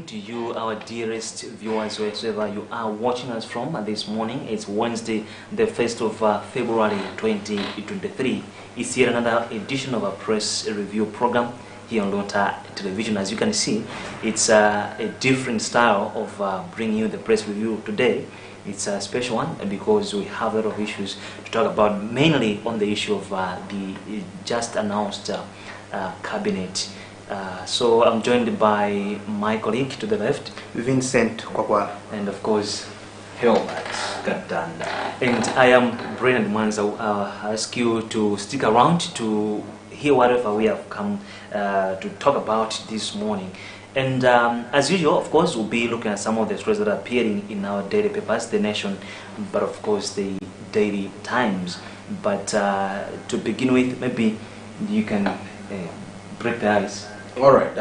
To you, our dearest viewers, wherever you are watching us from this morning. It's Wednesday, the 1st of February 2023. It's yet another edition of a press review program here on Luntha television. As you can see, it's a different style of bringing you the press review today. It's a special one because we have a lot of issues to talk about, mainly on the issue of the just announced cabinet. So I'm joined by my colleague to the left, Vincent Kwakwa, and of course Helmut Katanda. And I am Brennan Mwanza. I'll ask you to stick around to hear whatever we have come to talk about this morning. And as usual, of course, we'll be looking at some of the stories that are appearing in our daily papers, The Nation, but of course the Daily Times. But to begin with, maybe you can break the ice. All right.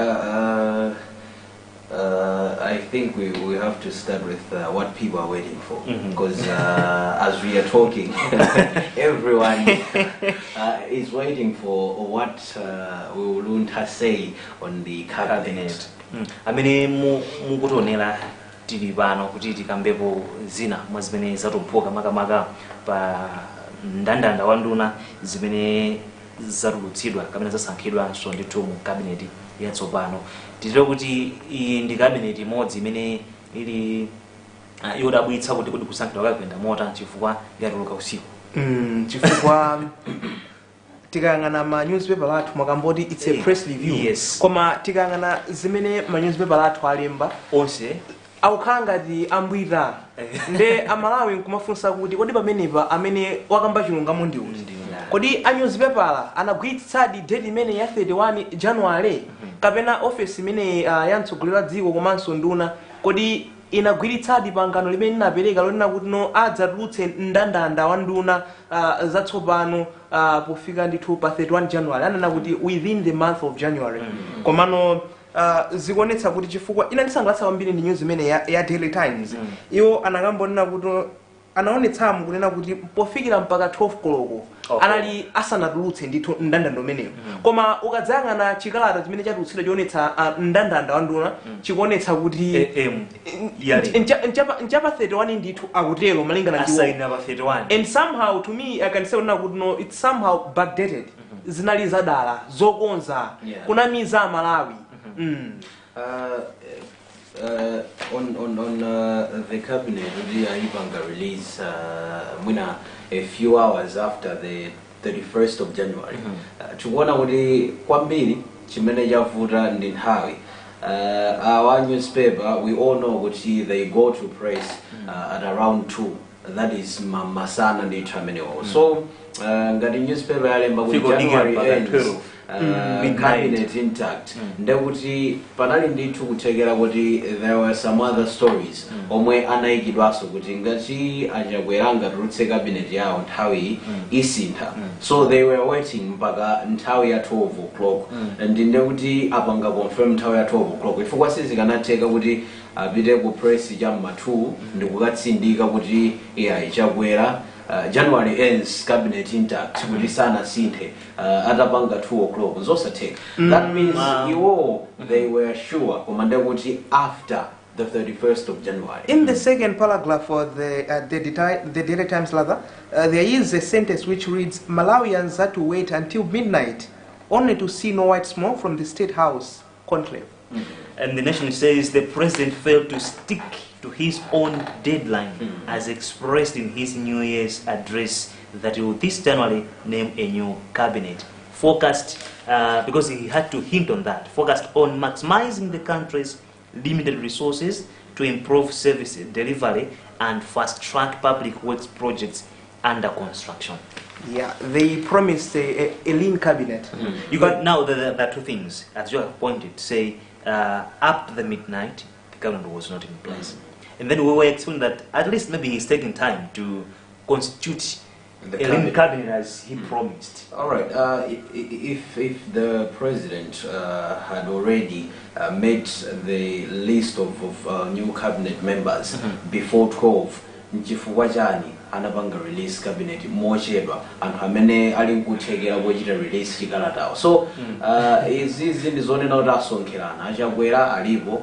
I think we have to start with what people are waiting for, because as we are talking, everyone is waiting for what will Luntha say on the cabinet. I mean, mukutonela tili pano kuti tikambepo zina mwazimene zatophoka makamaka pa ndandanda wanduna zimene zatulutsidwa kapena zasankhidwa so ndithu mu cabinet yatsopano. Titero kuti iyi ndi cabinet imodzi imene ili yodabwitsa kuti kusankhidwa kakuyenda mota chifukwa yatuluka usiku. Chifukwa tikangana ma newspaper lathu makamboti it's a press review. Yes. Koma tikangana zimene ma newspaper lathu alemba onse awukhala ngati ambwira nde amalawi nkumafunsa kuti kodi pamenepa amene wakamba chilungamo ndi uti. Kodi a newspaper anagwiritsadi date imene ya 31 January kapena office imene yamtsogolera dziko komanso nduna kodi inagwiritsadi pangano limene inapereka lonena kuti no adzatulutse ndandanda wa nduna zatsopano pofika ndithu pa 31 January anena kuti within the month of January. Komano zikuonetsa kuti chifukwa ina ndisangalatsa kwambiri ndi news imene ya Daily Times iwo anakambonena kuti anaonetsamu kunena kuti pofikira mpaka 12 koloko anali asanatulutse ndithu ndandanda umeneyo. Koma ukadzayang'ana chikalata chimene chatulutsidwa chionetsa ndandanda wa nduna chikuonetsa kuti nchapa 31 ndithu akutero malingana ndi and somehow to me I can say kuti no it's somehow backdated. Zinali zadala zokonza kunamiza Malawi. On the cabinet, Ibanga release a few hours after the 31st of January. Tuona kuti kwambiri chimene yavuta ndi nthawi. Our newspaper, we all know what they go to press at around 2 that is masana ndi terminal. So ngati newspaper yalemba kuti January ends cabinet intact. Ndekuti panali ndithu kuthekera kuti there were some other stories omwe anayikidwaso kuti ngati achakwera tulutse cabinet yawo nthawi isintha. So they were waiting mpaka nthawi ya 12 o'clock and ndekuti apanga confirm nthawi ya 12 o'clock ifukwa sizikanatheka kuti apite ku press chamma 2 ndikukatsindika kuti ichakwera January ends cabinet intact kuti sana sinthe atapanga 2 o'clock zosatheka. That means they were sure komanda kuti after the 31st of January. In the second paragraph of the Daily Times there is a sentence which reads, Malawians had to wait until midnight only to see no white smoke from the State House conclave. And the nation says the president failed to stick to his own deadline as expressed in his New Year's address that he will this January name a new cabinet. Focused, because he had to hint on that, focused on maximizing the country's limited resources to improve service delivery and fast-track public works projects under construction. Yeah, they promised a lean cabinet. You got now there are two things, as you have pointed, say up to the midnight, the cabinet was not in place. And then we were expecting that at least maybe he's taking time to constitute a lean cabinet as he promised. All right. If the president had already made the list of new cabinet members before 12, nchifukwa chani anapanga release cabinet mochedwa anthu amene ali nkuthekera kuchita release chikalatawo. So izi ndizonena kuti asonkherana achakwera alipo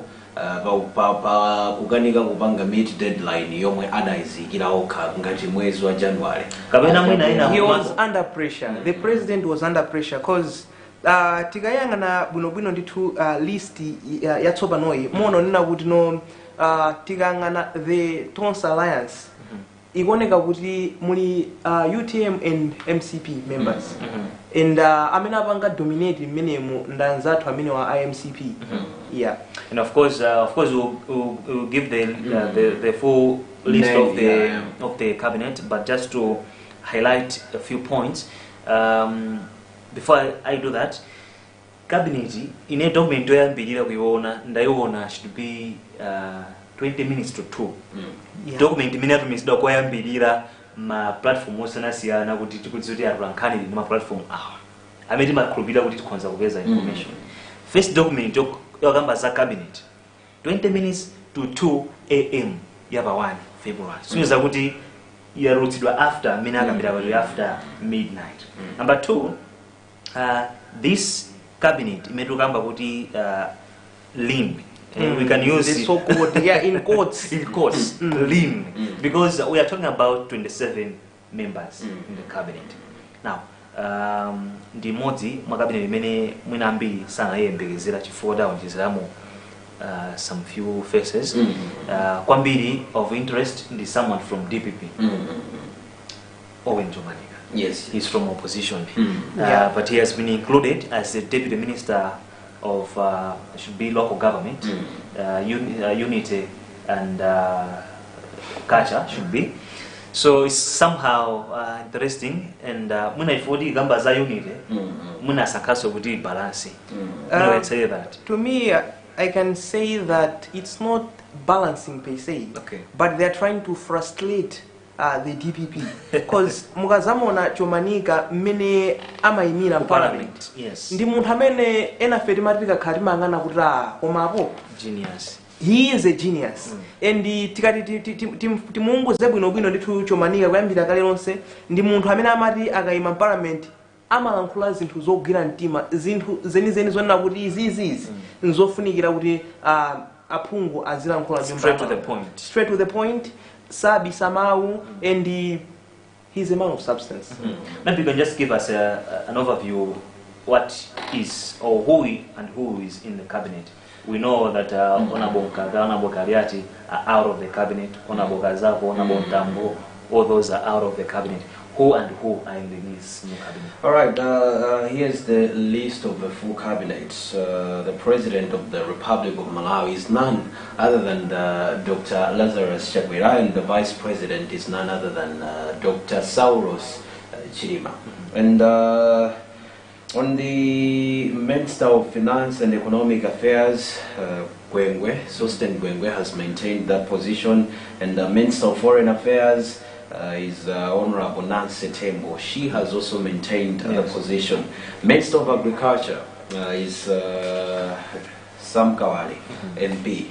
pa kukanika kupanga meet deadline yomwe adayizikira okha ngati mwezi wa January. He was under pressure. The president was under pressure because tikayangana bwinobwino ndithu list yatsopanoyi muononena kuti no tikayangana the Tons Alliance ikuoneka kuti muli UTM and MCP members and amene apanga dominate mmenemu ndanzathu amene wa IMCP. Yeah, and of course we'll give the full list of the cabinet, but just to highlight a few points before I do that. Cabinet in a document ndaiona should be 20 minutes to 2. Document minute means dokoyambirira ma platform osanasiyana kuti tikudziwa kuti arankhani ndi ma platform amene makhulupirira kuti tikwanza kupeza information. First document yokamba za cabinet 20 minutes to 2 am yapa 1 February. So kuti yarutsidwa after mina akambira after midnight. Number 2, this cabinet imetokamba kuti lean. We can use the so-called in quotes lean because we are talking about 27 members in the cabinet. Now ndi modzi mwa cabinet imene mwina ambiri sanayembekezera chifukwa daonjezeramo some few faces. Kwambiri of interest ndi someone from DPP. Owen Jomanika. Yes, he's from opposition, but he has been included as the deputy minister of should be local government, unity and culture should be. So it's somehow interesting, and when I forty gamba za unity, muna sakaso kuti balance. I say that. To me, I can say that it's not balancing per se, but they are trying to frustrate the DPP because mukazamona Chomanika mene amaimira parliament. Yes. Ndi munthu amene ena feti matika khati mangana kuti komapo genius. He is a genius. And tikati timunguze bwinobwino ndithu Chomanika kuyambira kale lonse ndi munthu amene amati akayima parliament amalankhula zinthu zogwira mtima, zinthu zenizeni zonena kuti izizi nzofunikira kuti aphungu azilankhula nyumba. Straight to the point. Sabi Samau, and he's a man of substance. Maybe you can just give us an overview what is or who is in the cabinet. We know that Honorable Kariati are out of the cabinet, Honorable Gazavo, Honorable Tambo, all those are out of the cabinet. who and who are in this new cabinet? All right, here's the list of the full cabinet. The President of the Republic of Malawi is none other than Dr. Lazarus Chakwera, and the Vice President is none other than Dr. Saulos Chilima. And on the Minister of Finance and Economic Affairs, Sosten Gwengwe has maintained that position, and the Minister of Foreign Affairs is Honorable Nancy Tembo. She has also maintained the position. Minister of Agriculture is Sam Kawali, MP,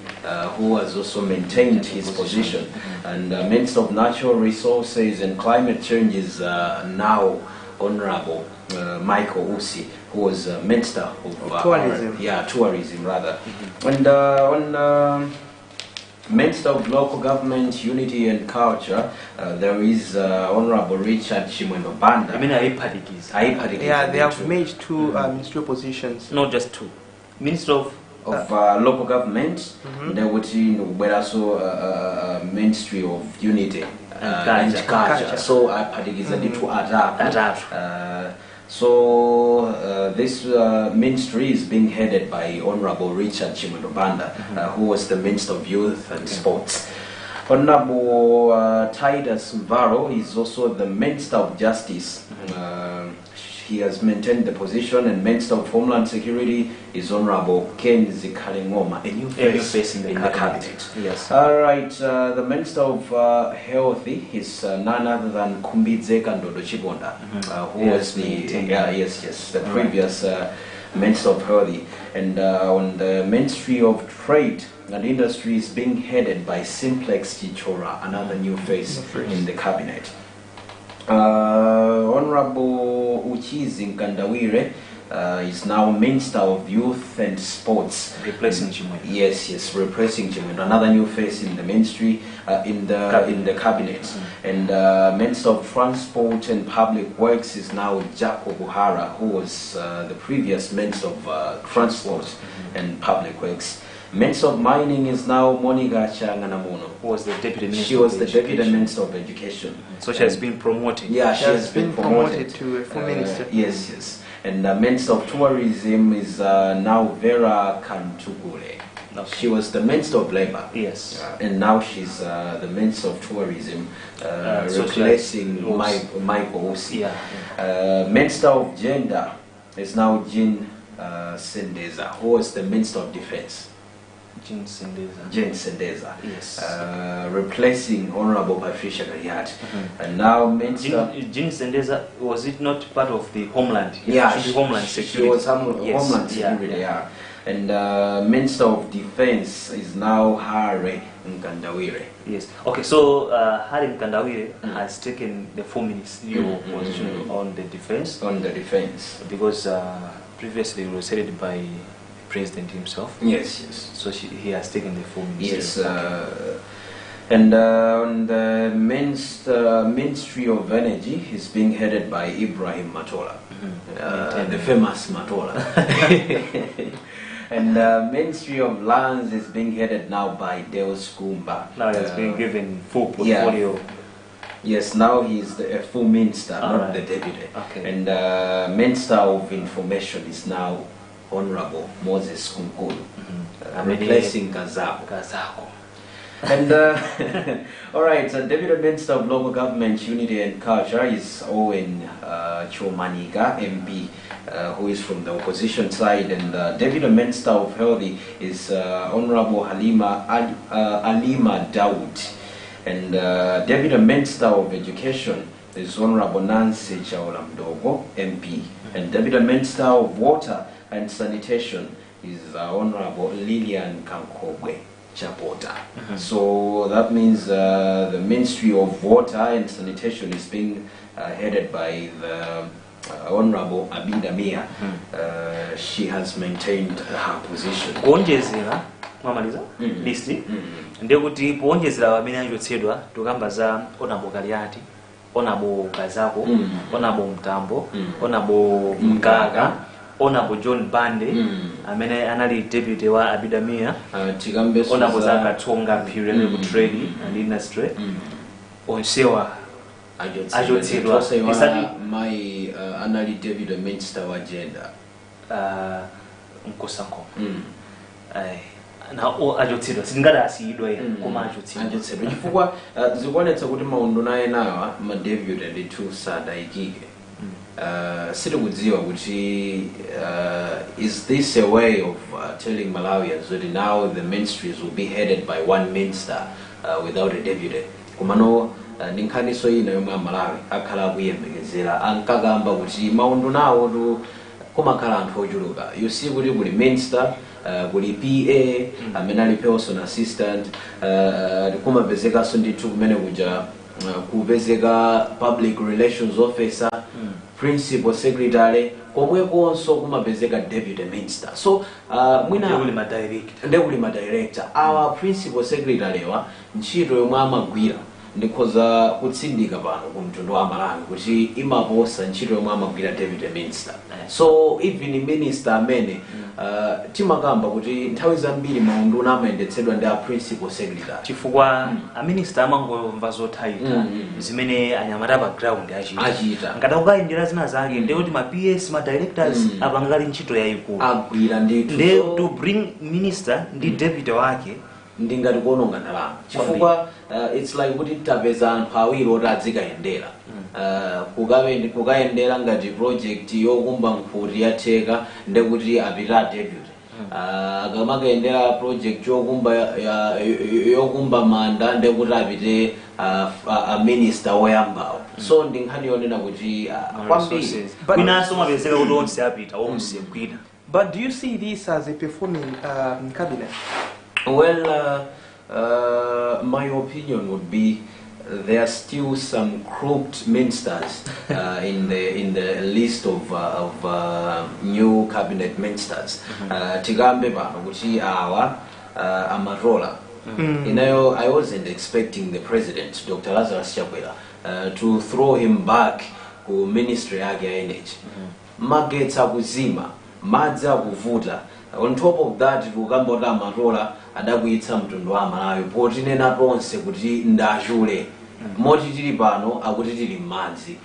who has also maintained his position. And Minister of Natural Resources and Climate Change is now Honorable Michael Usi, who was Minister of Tourism. Tourism rather. And on Minister of Local Government, Unity and Culture, there is Honorable Richard Chimwendo Banda. I mean, Aipadikis. Yeah, they have made two ministerial positions. Not just two. Minister of Local Government, there would be also Ministry of Unity and Culture. So Aipadikis are the two other. So this ministry is being headed by Honorable Richard Chimwendo Banda, who was the Minister of Youth and Sports. Honorable Titus Mvaro is also the Minister of Justice. He has maintained the position, and Minister of Homeland Security is Honorable Ken Zikalingoma, a new face in the cabinet. Yes. All right, the Minister of Health is none other than Kumbidze Kandodo Chibonda, who was the previous Minister of Health. And on the Ministry of Trade and Industry is being headed by Simplex Chichora, another new face in the cabinet. Honorable Uchizi Nkandawire is now Minister of Youth and Sports, replacing Chimwendo. Yes, replacing Chimwendo. Another new face in the ministry, in the cabinet. And Minister of Transport and Public Works is now Jaco Buhara, who was the previous Minister of Transport and Public Works. Minister of Mining is now Monica Changanamuno, Who was the Deputy Minister? She was the Deputy Minister of Education. So she has been promoted. Yeah, She has been promoted to a full minister. Yes. And the Minister of Tourism is now Vera Kantugule. Okay. She was the Minister of Labour. Yes. And now she's the Minister of Tourism, So replacing Michael Osi. Yeah. Minister of Gender is now Jean Sendeza, who was the Minister of Defence. Jean Sendeza. Jean Sendeza. Yes. Replacing Honorable Patricia Gariat. And now Minister... Jean Sendeza, was it not part of the Homeland? Yeah, Should be Homeland Security. She was Homeland Security, yeah. And Minister of Defense is now Harry Nkandawire. Yes. Okay, so Harry Nkandawire has taken the full ministerial position on the defense. On the defense. Because previously it was headed by the President himself. Yes. So he has taken the full ministry. Yes. And on the Ministry of Energy is being headed by Ibrahim Matola, the famous Matola. And Ministry of Lands is being headed now by Deus Kumba. Now he has been given full portfolio. Yeah. Yes, now he's a full minister, not the deputy. Okay. And Minister of Information is now Honorable Moses Kunkulu, replacing Kazako. And all right, Deputy Minister of Local Government, Unity and Culture is Owen Chomaniga, MP, who is from the opposition side, and Deputy Minister of Health is Honorable Alima Dawood, and Deputy Minister of Education is Honorable Nancy Chaolamdogo, MP, and Deputy Minister of Water and Sanitation is Honorable Lillian Kankogwe Chapota. So that means the Ministry of Water and Sanitation is being headed by the Honorable Abida Mia. She has maintained her position. Kuonjezera mwamaliza listi ndio kuti kuonjezera wamene anachotsedwa tukamba za Honorable Galiati, Honorable Kazako, Honorable Mtambo, Honorable Mgaga, Honorable John Bande, amene anali deputy wa Abida Mia, Honorable Zakatonga Pire Trade and Industry, onsewa Ajotsidwa. My annually David Minister wa gender. Nkosanko. Na ajotsidwa singada asiidwe koma ajotsidwa chifukwa zikuonetsa kuti maundu naye nawa ma David and two sadaikike sitikudziwa kuti is this a way of telling Malawians that now the ministries will be headed by one minister without a deputy kumano ninkhaniso ina yomwe Malawi akhala kuyembekezera ankagamba kuti maundu nawo tu kumakhala anthu ochuluka you see kuti kuli minister kuli PA amene ali person assistant kumapezeka ndithu kumene kuja kupezeka public relations officer principal secretary komwekonso kumapezeka deputy minister so mwina ndekuli ma director our principal secretary wa ntchito yomwe amagwira ndikhoza kutsindika pano ku mtundu wa Malawi kuti imaposa ntchito yomwe amagwira deputy minister so even minister amene timakamba kuti nthawi zambiri maundu amayendetsedwa ndi a principal secretary chifukwa a minister amangomva zothaita zimene anyamata background achita ngati ukayendera zina zake ndiye kuti ma PS ma directors apangakali ntchito yayikulu agwira ndithu to bring minister ndi deputy wake ndingati kuononga ndalama chifukwa it's like kuti tapeza anthu awiri oti adzikayendera kukayendera ngati project yokumba mkhuti yatheka ndekuti apita deputy akamakayendera project yokumba manda ndekuti apite a minister woyambawo so ndinkhani yonena kuti kwambiri kwinaso mapezeka kuti onse apita onse kwina. But do you see this as a performing cabinet? Well, my opinion would be there are still some crooked ministers in the list of new cabinet ministers. Tigambe pano kuti awa amarola. I wasn't expecting the president, Dr. Lazarus Chakwera, to throw him back to ministry yake ya energy. Magetsi akuzima, madzi akuvuta. On top of that, kugamba kuti amarola adakuitsa mtundu wa Malawi poti nena tonse kuti ndachule moti tili pano akuti tili m'madzi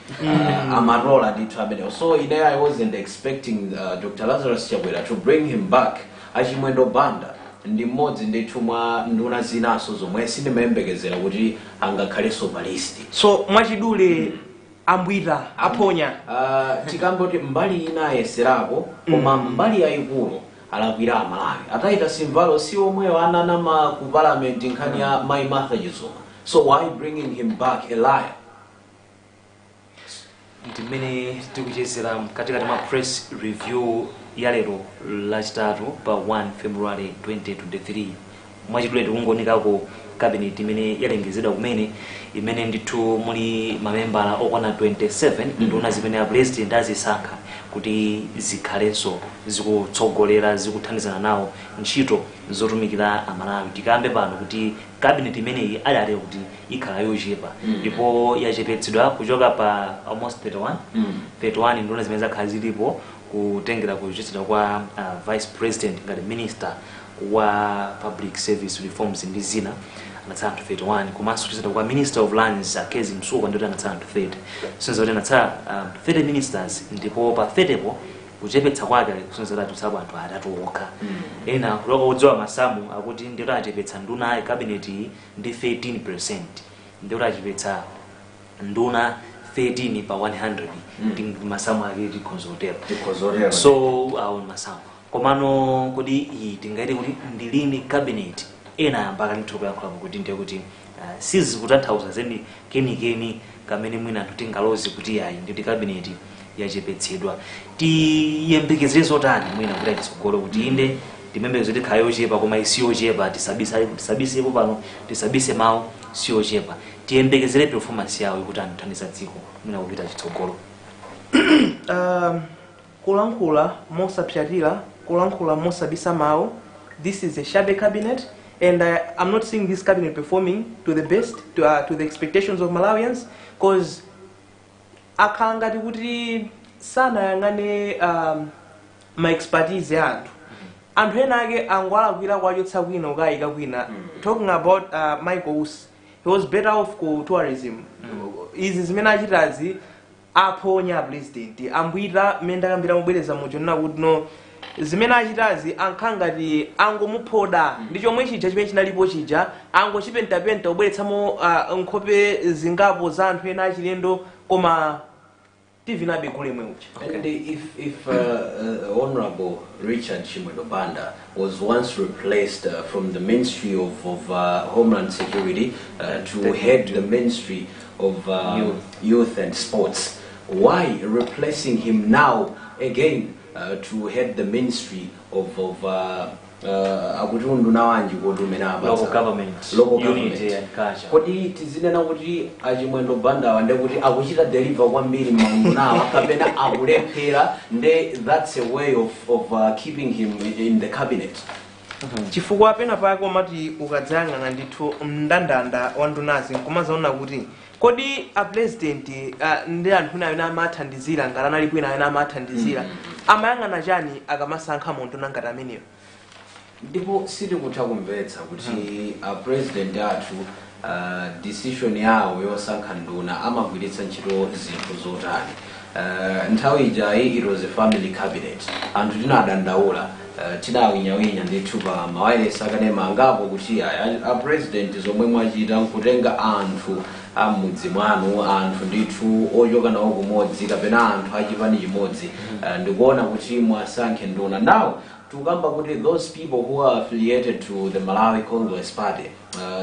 amarola ndithu amene so I wasn't expecting Dr. Lazarus Chakwera to bring him back achimwendo banda ndi mmodzi ndithu mwa nduna zinaso zomwe sindimayembekezera kuti angakhalenso pa list so mwachidule ambwira aphonya tikambe kuti mbali ina ayeserako koma mbali yayikulu alakwira Malawi ataita simvalo si omwe ananama ku parliament nkhani ya Mai Martha Chizuma so why bringing him back a liar ndimene tikuchezera katikati ma press review ya lero lachitatu pa 1 February 2023 mwachidule tikungonikako cabinet imene yalengezedwa kumene imene ndithu muli mamembala okwana 27 nduna zimene a president azisankha kuti zikhalenso zikutsogolera zikuthandizana nawo ntchito zotumikira Amalawi. Tikambe pano kuti cabinet imeneyi adale kuti ikhala yochepa ndipo yachepetsedwa kuchoka pa almost 31 nduna zimene zakhala zilipo kutengera kuchitsidwa kwa vice president ngati minister wa public service reforms ndi zina anatsala 31 komanso kuchitsidwa kwa minister of lands Akezi Msuku ndoti anatsala 30 since kuti anatsala 30 ministers ndipo pa 30 po kuchepetsa kwake kusonza kuti atsapo anthu atatu okha ena kulokodziwa masamu akuti ndito achepetsa nduna ya cabinet ndi 13% ndito achepetsa nduna 13 pa 100 ndi masamu ake tikhozotera so awu masamu komano kuti iyi tingaite kuti ndilini cabinet ena mpaka nthuko yakho kuti ndiye kuti sizi kutanthauza zeni kenikeni kamene mwina anthu tingalozi kuti ayi ndi cabinet yachepetsedwa tiyembekezere zotani mwina kuti titsogolo kuti inde timembeze kuti khayo chepa koma isiyo chepa tisabise pano tisabise mawu siyo chepa tiyembekezere performance yawo kuti anthandiza dziko mwina kupita chitsogolo kulankhula mosapyatira kulankhula mosabisa mawu. This is a shabby cabinet and I'm not seeing this cabinet performing to the best to the expectations of Malawians because akangati kuti sana yangane my expertise ya anthu ena ake angwala kwira kwachotsa kwina ukayika kwina talking about Michael Us, he was better off ku tourism izi zimene achitazi aphonya president ambwira menda kambira mubwereza mucho nina kuti no zimene achitazi ankhangati angomuphoda ndi chomwe chija chimene chinalipo chija angochipentapenta ubweretsamo nkhope zingapo za anthu ena achilendo koma tivinabe kulemwe ucha. And if Honorable Richard Chimwendo Banda was once replaced from the Ministry of Homeland Security to head the Ministry of Youth and Sports, why replacing him now again to head the Ministry of local government, unity and culture? Kodi tizinena kuti Chimwendo Banda wande kuti akuchita deliver kwambiri maundunawa kapena akulephera, nde that's a way of keeping him in the cabinet. Chifukwa pena pako mati ukadzayang'ana ndithu mndandanda wa ndunazi nkumazaona kuti kodi a president ndi anthu ena amathandizira ngati analipo ena amathandizira amayang'ana chani akamasankha munthu ngati ameneyo. Ndipo sitikutha kumvetsa kuti a president athu decision yawo yosankha nduna amagwiritsa ntchito zinthu zotani. Nthawi ijayi it was a family cabinet, anthu tinadandaula tidawinyawinya ndithu pa mawayilesi akanema angapo kuti a president zomwe mwachita nkutenga anthu amudzi mwanu, anthu ndithu ochoka nawo kumodzi kapena anthu achipani chimodzi, ndikuona kuti mwasankhe nduna. Now tukamba kuti those people who are affiliated to the Malawi Congress Party,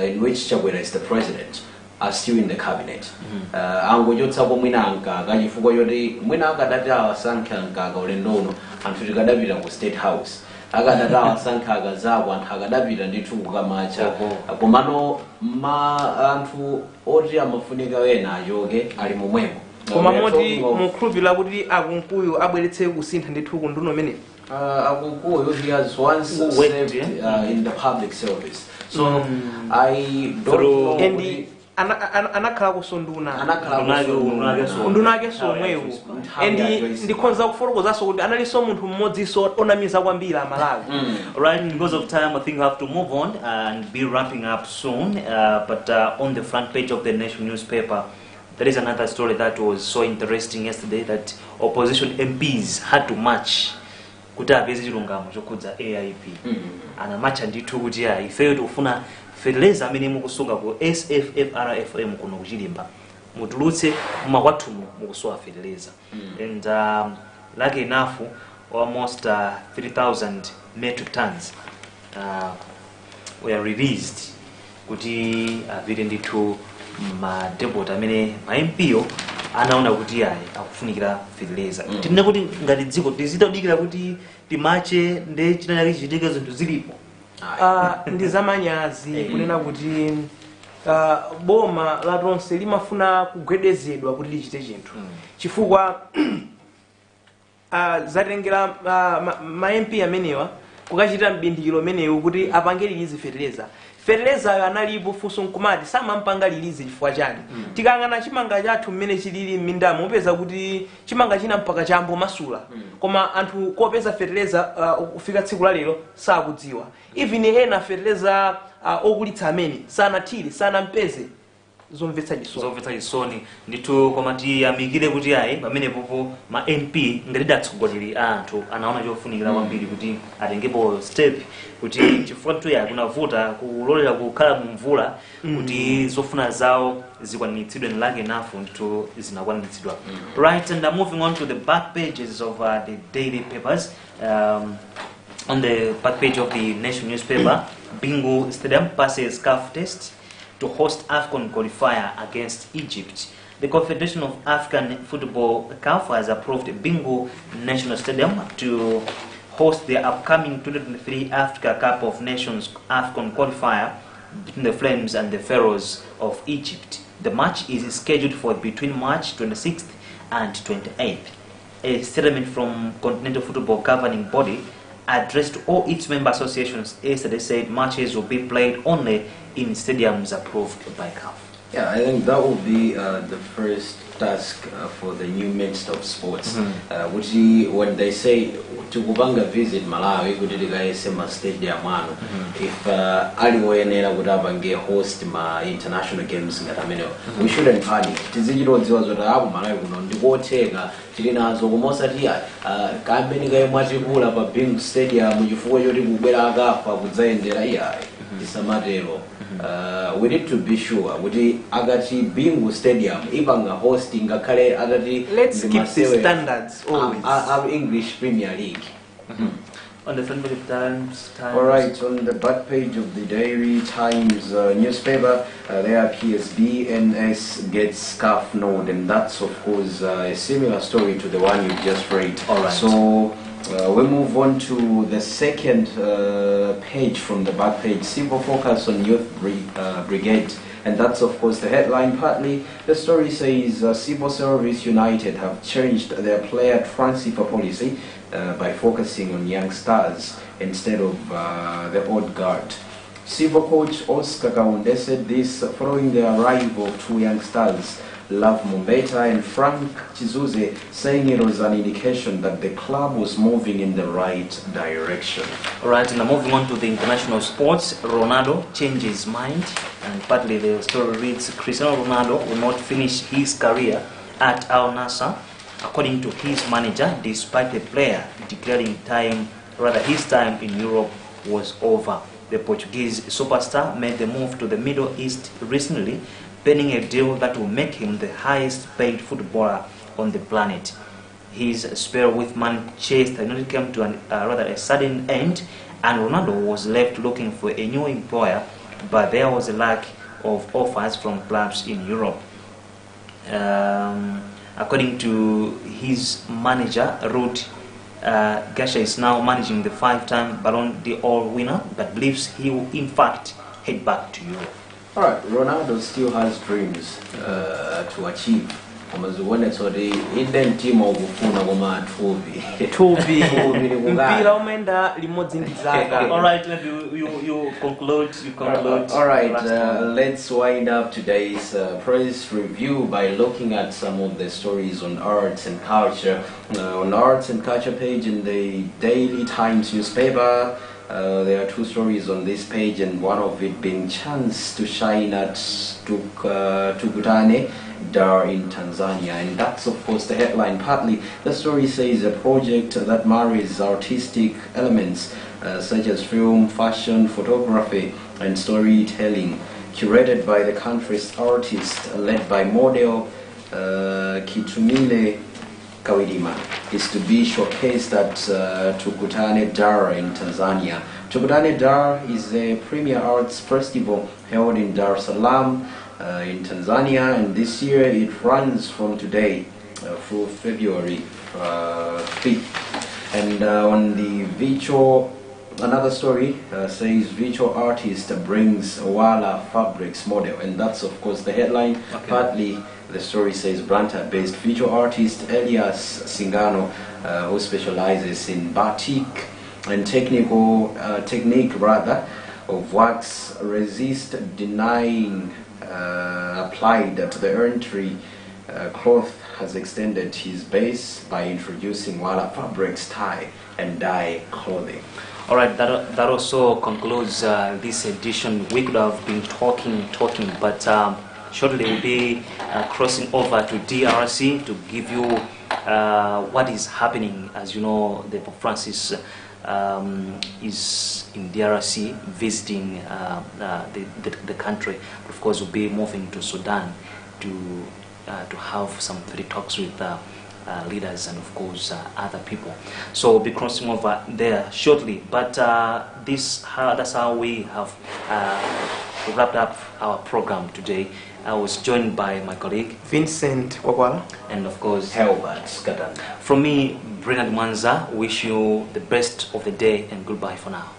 in which Chakwera is the president, are still in the cabinet. Angochotsapo mwina ankaka chifukwa choti mwina akadati awasankha ankaka ulendo uno anthu tikadapita ku State House, akadati awasankha akazapo anthu akadapita ndithu kukamacha, komano anthu oti amafunika wena achoke ali momwemo. Koma moti mukhulupirira kuti akunkuyu abweretse kusintha ndithu ku nduno mene. Akunkuyu, he has once served in the public service, so I don't know. And anakhala kusonduna ndunake somwewo and ndikhonza kufotokozaso kuti analiso munthu mmodziso onamiza kwambiri Malawi. Right, because of time I think we have to move on and be wrapping up soon, but on the front page of the Nation newspaper there is another story that was so interesting yesterday, that opposition MPs had to march kuti apeze chilungamo chokhudza AIP. Anamacha ndithu kuti ifeyo tikufuna fertilizer amene mukusunga ku SFFRFM kuno kuchilimba mutulutse mumakwathumu mukusowa fertilizer. And lucky enough almost 3,000 metric tons were released kuti apite ndithu madepot amene ma MPO anaona kuti akufunikira fertilizer. Tinene kuti ngati dziko tizitadikira kuti timache nde chinali chichitika zinthu zilipo. Ndi zamanyazi kunena kuti boma la tonse limafuna kugwedezedwa kuti lichite chinthu chifukwa zatengera ma MP amenewa kukachita mbindikiro meneyo kuti apange lilizi fertilizer ayo analipo funso nkumati samampanga lilizi chifukwa chani. Tikangana chimanga chathu mmene chilili m'mindamo upeza kuti chimanga china mpaka chambo masula, koma anthu kopeza fertilizer kufika tsiku la lero sakudziwa. Even ena fertilizer okulitsa amene sanathire sanampeze zomvetsa chisoni ndithu koma tiyamikire kuti pamene popo ma MP ngati atsogoleri anthu anaona chofunikira kwambiri kuti atengepo step kuti chifukwa tu kunavuta kulolera kukhala mumvula kuti zofuna zawo zikwanitsidwe lucky enough ndithu zinakwanitsidwa. Right, and moving on to the back pages of the daily papers. On the back page of the Nation newspaper, Bingu Stadium passes CAF test to host AFCON qualifier against Egypt. The Confederation of African Football CAF has approved Bingu National Stadium to host the upcoming 2023 Africa Cup of Nations AFCON qualifier between the Flames and the Pharaohs of Egypt. The match is scheduled for between March 26th and 28th. A statement from Continental Football Governing Body addressed to all its member associations yesterday said matches will be played only in stadiums approved by CAF. Yeah, I think that will be the first task for the new Minister of Sports. When they say to Kubanga visit Malawi, go to the Gaesema Stadium, if aliwenera kutapange host ma international games ngatamene, we shouldn't panic. Tizichirodziwa zoti apo Malawi kuno ndikotheka tili nazo kumosati kambeni kaye mwachikula pa Bingu Stadium chifukwa choti kubwera akafa kudzayendera iyayi isamatero. We need to be sure kuti akati Bingu Stadium ipanga hosting ngakhale akati let's keep the standards always. English Premier League. On the front page of Times. Alright, on the back page of the Daily Times newspaper, there appears BNS gets scarf node, and that's of course a similar story to the one you just read. Alright. So we move on to the second page from the back page, Civil focus on youth brigade. And that's of course the headline partly. The story says Civil Service United have changed their player transfer policy by focusing on young stars instead of the old guard. Civil coach Oscar Kaunde said this following the arrival of two young stars, Love Mumbeta and Frank Chizuze, saying it was an indication that the club was moving in the right direction. Alright, now moving on to the international sports, Ronaldo changed his mind, and partly the story reads, Cristiano Ronaldo will not finish his career at Al Nassr, according to his manager, despite the player declaring his time in Europe was over. The Portuguese superstar made the move to the Middle East recently, penning a deal that will make him the highest paid footballer on the planet. His spell with Manchester United came to a sudden end, and Ronaldo was left looking for a new employer, but there was a lack of offers from clubs in Europe. According to his manager, Ruud Gasha is now managing the 5-time Ballon d'Or winner, but believes he will in fact head back to Europe. Alright, Ronaldo still has dreams to achieve. mpira umeenda limodzi ndi zaka. Alright, you conclude. Alright, let's wind up today's press review by looking at some of the stories on arts and culture. On arts and culture page in the Daily Times newspaper, there are two stories on this page, and one of it being Chance to Shine at Tukutane Dar in Tanzania, and that's of course the headline. Partly the story says a project that marries artistic elements such as film, fashion, photography and storytelling, curated by the country's artist, led by model Kitumile Kawidima, is to be showcased at Tukutane Dar in Tanzania. Tukutane Dar is a premier arts festival held in Dar es Salaam in Tanzania, and this year it runs from today through February 5th. And on the virtual, another story says virtual artist brings Wala Fabrics model, and that's of course the headline. Okay. Partly the story says Branta-based virtual artist Elias Singano, who specializes in batik and technique of wax resist denying applied to the entry cloth, has extended his base by introducing Wala Fabrics tie and dye clothing. Alright, that also concludes this edition. We could have been talking, but shortly we'll be crossing over to DRC to give you what is happening. As you know, the Pope Francis is in DRC visiting the country. Of course, we'll be moving to Sudan to have some free talks with leaders and of course other people. So we'll be crossing over there shortly. But that's how we have wrapped up our program today. I was joined by my colleague Vincent Kwakwala and of course Helbert Skatan. From me, Bernard Mwanza, wish you the best of the day and goodbye for now.